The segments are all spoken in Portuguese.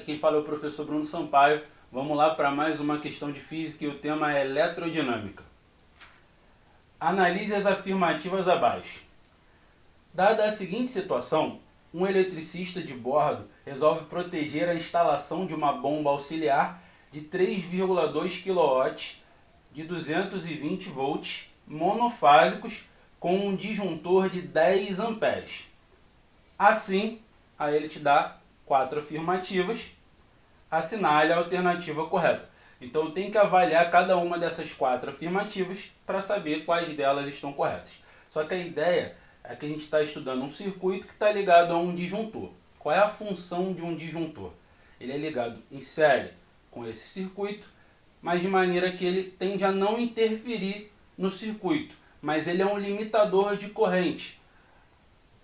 aqui quem fala é o professor Bruno Sampaio. Vamos lá para mais uma questão de física e o tema é eletrodinâmica. Analise as afirmativas abaixo. Dada a seguinte situação, um eletricista de bordo resolve proteger a instalação de uma bomba auxiliar de 3,2 kW de 220 volts monofásicos com um disjuntor de 10 amperes. Assim, aí ele te dá 4 afirmativas, assinale a alternativa correta. Então eu tenho que avaliar cada uma dessas 4 afirmativas para saber quais delas estão corretas. Só que a ideia é que a gente está estudando um circuito que está ligado a um disjuntor. Qual é a função de um disjuntor? Ele é ligado em série com esse circuito, mas de maneira que ele tende a não interferir no circuito, mas ele é um limitador de corrente.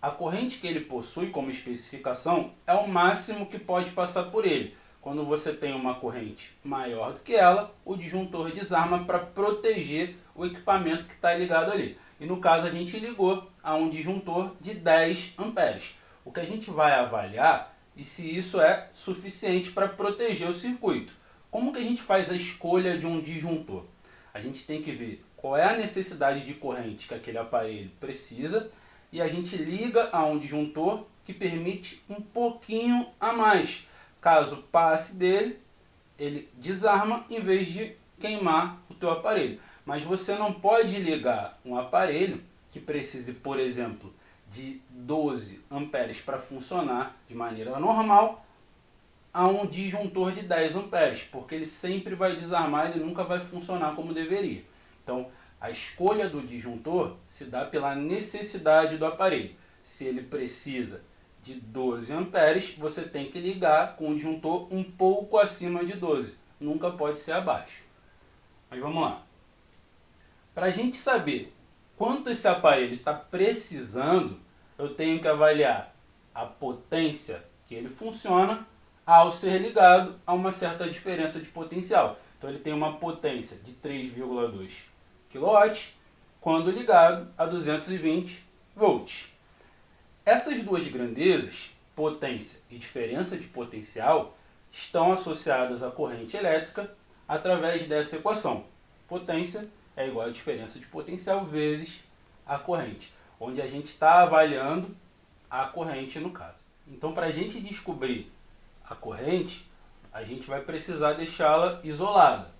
A corrente que ele possui como especificação é o máximo que pode passar por ele. Quando você tem uma corrente maior do que ela, o disjuntor desarma para proteger o equipamento que está ligado ali. E no caso a gente ligou a um disjuntor de 10 amperes. O que a gente vai avaliar é se isso é suficiente para proteger o circuito. Como que a gente faz a escolha de um disjuntor? A gente tem que ver qual é a necessidade de corrente que aquele aparelho precisa e a gente liga a um disjuntor que permite um pouquinho a mais. Caso passe dele, ele desarma em vez de queimar o teu aparelho. Mas você não pode ligar um aparelho que precise, por exemplo, de 12 amperes para funcionar de maneira normal a um disjuntor de 10 amperes, porque ele sempre vai desarmar, ele nunca vai funcionar como deveria. Então, a escolha do disjuntor se dá pela necessidade do aparelho. Se ele precisa de 12 amperes, você tem que ligar com o disjuntor um pouco acima de 12. Nunca pode ser abaixo. Mas vamos lá. Para a gente saber quanto esse aparelho está precisando, eu tenho que avaliar a potência que ele funciona ao ser ligado a uma certa diferença de potencial. Então ele tem uma potência de 3,2 kW quando ligado a 220 volts. Essas duas grandezas, potência e diferença de potencial, estão associadas à corrente elétrica através dessa equação. Potência é igual a diferença de potencial vezes a corrente, onde a gente está avaliando a corrente no caso. Então, para a gente descobrir a corrente, a gente vai precisar deixá-la isolada.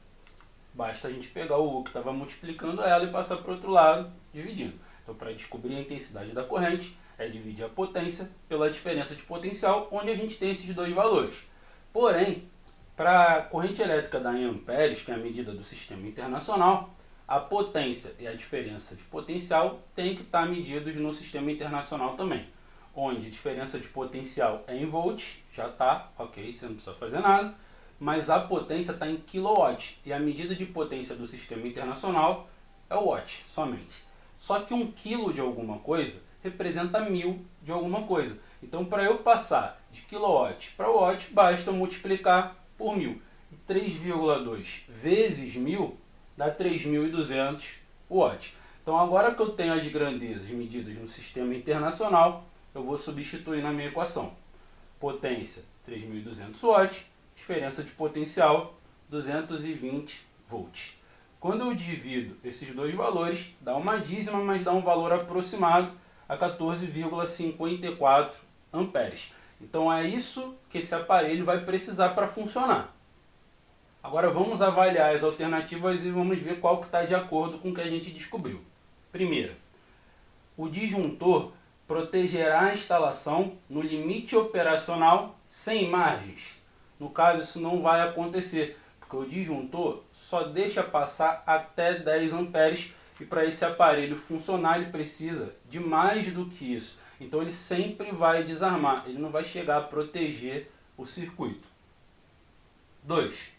Basta a gente pegar o U que estava multiplicando ela e passar para o outro lado, dividindo. Então, para descobrir a intensidade da corrente, é dividir a potência pela diferença de potencial, onde a gente tem esses dois valores. Porém, para a corrente elétrica dar em amperes, que é a medida do sistema internacional, a potência e a diferença de potencial têm que estar medidos no sistema internacional também. Onde a diferença de potencial é em volts, já está, ok, você não precisa fazer nada, mas a potência está em kilowatt, e a medida de potência do sistema internacional é o watt, somente. Só que 1 quilo de alguma coisa representa 1000 de alguma coisa. Então, para eu passar de kilowatt para watt, basta multiplicar por 1000. E 3,2 vezes 1000 dá 3.200 watts. Então, agora que eu tenho as grandezas medidas no sistema internacional, eu vou substituir na minha equação. Potência, 3.200 watts. Diferença de potencial, 220 volts. Quando eu divido esses dois valores, dá uma dízima, mas dá um valor aproximado a 14,54 amperes. Então é isso que esse aparelho vai precisar para funcionar. Agora vamos avaliar as alternativas e vamos ver qual que está de acordo com o que a gente descobriu. Primeira, o disjuntor protegerá a instalação no limite operacional sem margens. No caso, isso não vai acontecer, porque o disjuntor só deixa passar até 10 amperes e para esse aparelho funcionar ele precisa de mais do que isso. Então ele sempre vai desarmar, ele não vai chegar a proteger o circuito. 2.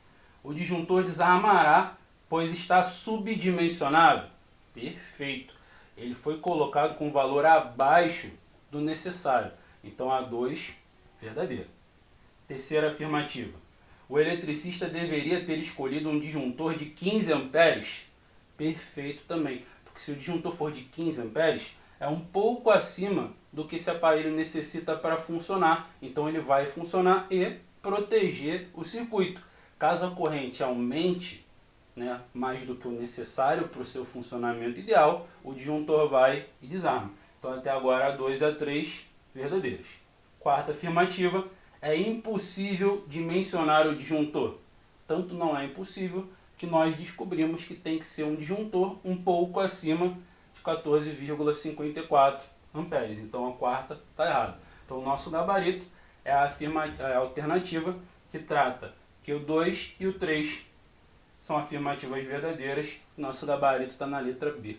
O disjuntor desarmará, pois está subdimensionado. Perfeito. Ele foi colocado com valor abaixo do necessário. Então a 2, verdadeira. Terceira afirmativa. O eletricista deveria ter escolhido um disjuntor de 15 amperes. Perfeito também. Porque se o disjuntor for de 15 amperes, é um pouco acima do que esse aparelho necessita para funcionar. Então ele vai funcionar e proteger o circuito. Caso a corrente aumente, né, mais do que o necessário para o seu funcionamento ideal, o disjuntor vai e desarma. Então até agora 2 a 3 verdadeiras. Quarta afirmativa, é impossível dimensionar o disjuntor. Tanto não é impossível que nós descobrimos que tem que ser um disjuntor um pouco acima de 14,54 amperes. Então a quarta está errada. Então o nosso gabarito é a alternativa que trata que o 2 e o 3 são afirmativas verdadeiras. Nosso gabarito está na letra B.